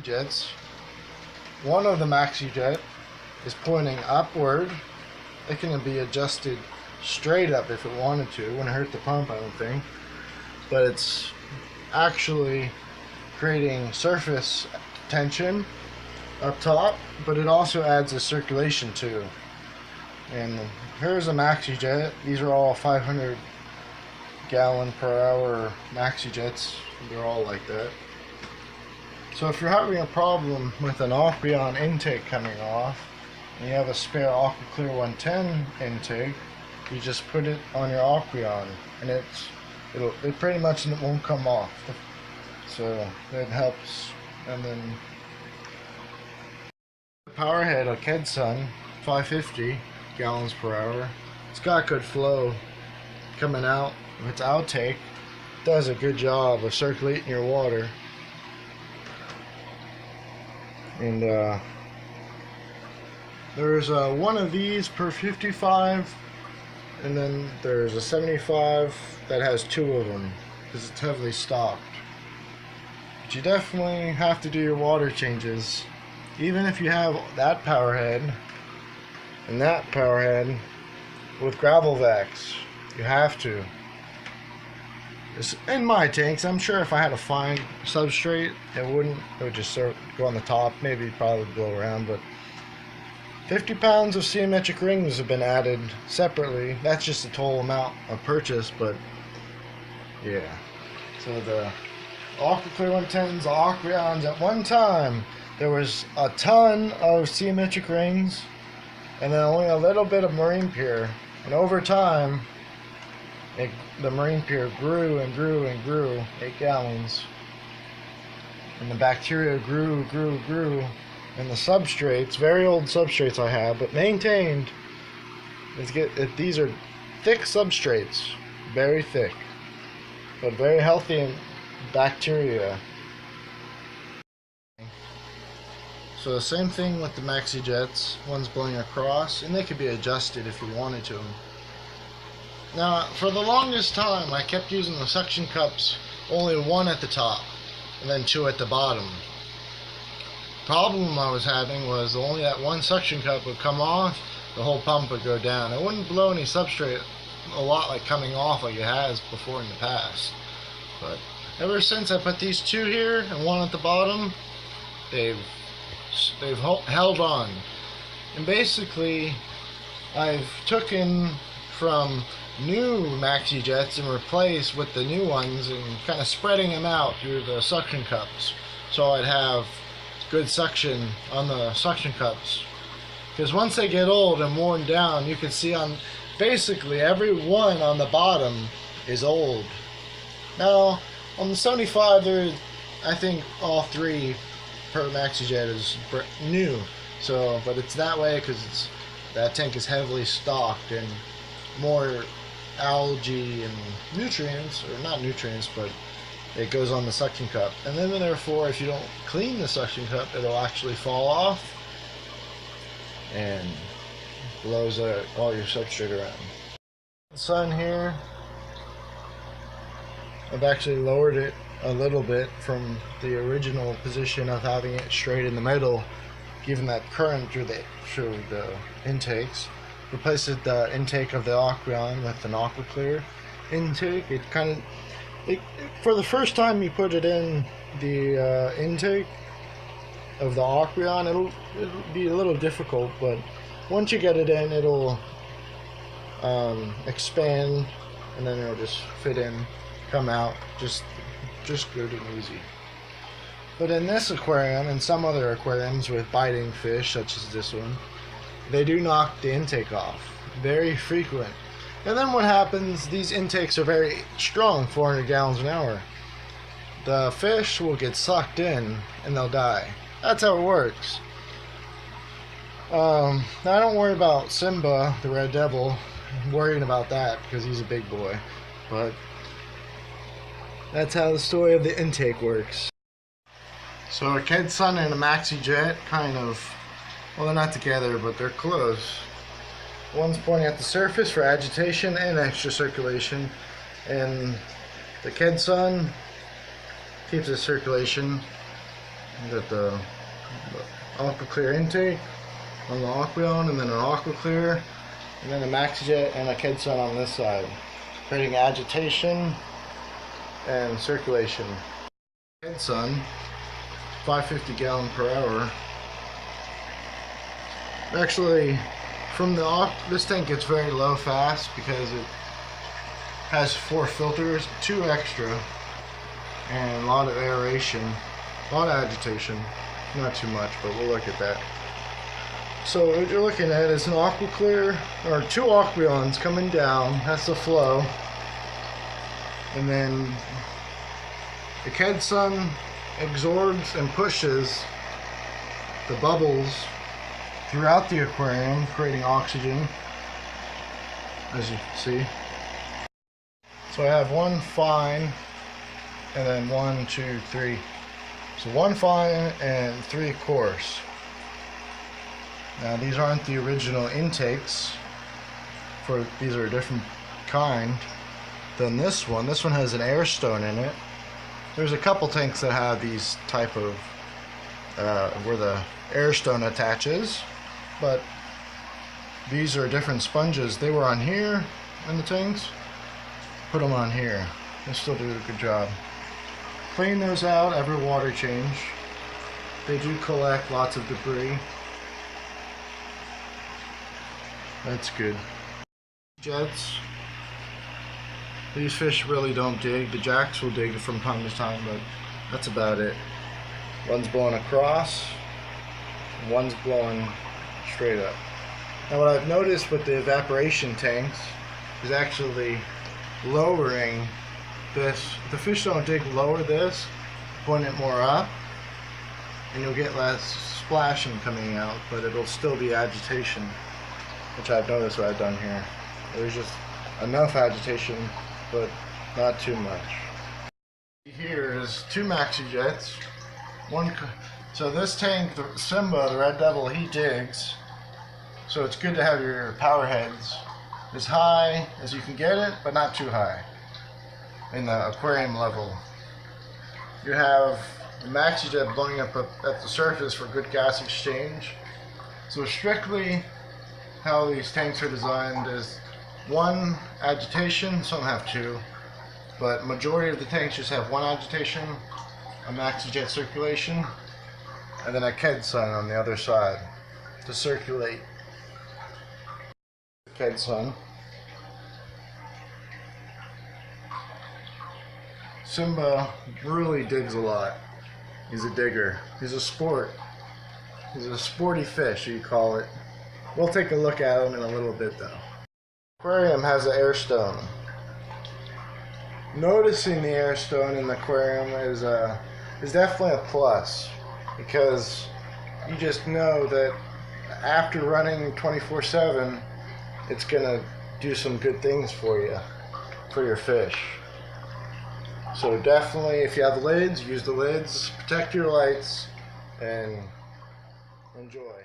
jets. One of the Maxi jet is pointing upward. It can be adjusted straight up if it wanted to. It wouldn't hurt the pump, I don't think. But it's actually creating surface tension up top, but it also adds a circulation too. And here's a Maxi jet. These are all 500 gallon per hour Maxi jets. They're all like that. So if you're having a problem with an Aqueon intake coming off, and you have a spare AquaClear 110 intake, you just put it on your Aqueon, and it pretty much won't come off. So that helps. And then the power head, a kedsun, 550 gallons per hour. It's got good flow coming out. Its outtake does a good job of circulating your water. And there's one of these per 55, and then there's a 75 that has two of them because it's heavily stocked. But you definitely have to do your water changes, even if you have that power head and that power head with gravel vacs. You have to. In my tanks, I'm sure if I had a fine substrate, it would just sort of go on the top, maybe probably blow around, but 50 pounds of symmetric rings have been added separately. That's just the total amount of purchase, but yeah. So the AquaClear 110s, the Aqueons, at one time, there was a ton of symmetric rings, and then only a little bit of marine pure, and over time, the marine pure grew and grew and grew, 8 gallons, and the bacteria grew, and the substrates, very old substrates I have, but maintained, these are thick substrates, very thick, but very healthy in bacteria. So the same thing with the Maxi jets, one's blowing across, and they could be adjusted if you wanted to. Now, for the longest time, I kept using the suction cups, only one at the top, and then two at the bottom. Problem I was having was only that one suction cup would come off, the whole pump would go down. It wouldn't blow any substrate a lot like coming off like it has before in the past. But ever since I put these two here and one at the bottom, they've held on. And basically, I've taken from new Maxi jets and replaced with the new ones and kind of spreading them out through the suction cups, so I'd have good suction on the suction cups, because once they get old and worn down, you can see on basically every one on the bottom is old. Now on the 75, I think all three per Maxi jet is new, so but it's that way because that tank is heavily stocked and more algae and nutrients, or not nutrients, but it goes on the suction cup, and then therefore if you don't clean the suction cup, it'll actually fall off and blows all your substrate around. The sun here, I've actually lowered it a little bit from the original position of having it straight in the middle, given that current through the intakes. Replaced the intake of the Aqueon with an AquaClear intake. For the first time you put it in the intake of the Aqueon, it'll be a little difficult, but once you get it in, it'll expand, and then it'll just fit in, come out, just good and easy. But in this aquarium and some other aquariums with biting fish, such as this one, they do knock the intake off, very frequent. And then what happens, these intakes are very strong, 400 gallons an hour. The fish will get sucked in and they'll die. That's how it works. I don't worry about Simba, the red devil. I'm worrying about that because he's a big boy. But that's how the story of the intake works. So a kedsun and a Maxi jet kind of, well, they're not together, but they're close. One's pointing at the surface for agitation and extra circulation, and the kedsun keeps the circulation. And got the aqua clear intake on the aqueon, and then an aqua clear, and then a Maxi jet and a kedsun on this side, creating agitation and circulation. Kedsun, 550 gallon per hour. Actually, from the this tank gets very low fast because it has 4 filters, 2 extra, and a lot of aeration, a lot of agitation. Not too much, but we'll look at that. So what you're looking at is an aqua clear, or 2 aqueons coming down. That's the flow, and then the kedsun absorbs and pushes the bubbles throughout the aquarium, creating oxygen, as you can see. So I have 1 fine, and then 1, 2, 3. So 1 fine and 3 coarse. Now these aren't the original intakes. These are a different kind than this one. This one has an air stone in it. There's a couple tanks that have these type of where the air stone attaches, but these are different sponges. They were on here in the tanks. Put them on here. They still do a good job. Clean those out every water change. They do collect lots of debris. That's good. Jets. These fish really don't dig. The jacks will dig from time to time, but that's about it. One's blowing across, one's blowing straight up. Now what I've noticed with the evaporation tanks is actually lowering this. The fish don't dig, lower this, point it more up, and you'll get less splashing coming out, but it'll still be agitation, which I've noticed what I've done here. There's just enough agitation, but not too much. Here is 2 Maxi jets. So this tank, the Simba, the Red Devil, he digs. So it's good to have your power heads as high as you can get it, but not too high in the aquarium level. You have the Maxi jet blowing up at the surface for good gas exchange. So strictly how these tanks are designed is 1 agitation, some have 2, but majority of the tanks just have 1 agitation, a Maxi jet circulation, and then a kedsun on the other side to circulate. Kedsun. Simba really digs a lot. He's a digger. He's a sport. He's a sporty fish, you call it. We'll take a look at him in a little bit though. Aquarium has an air stone. Noticing the air stone in the aquarium is definitely a plus, because you just know that after running 24/7, it's gonna do some good things for you, for your fish. So definitely, if you have lids, use the lids, protect your lights, and enjoy.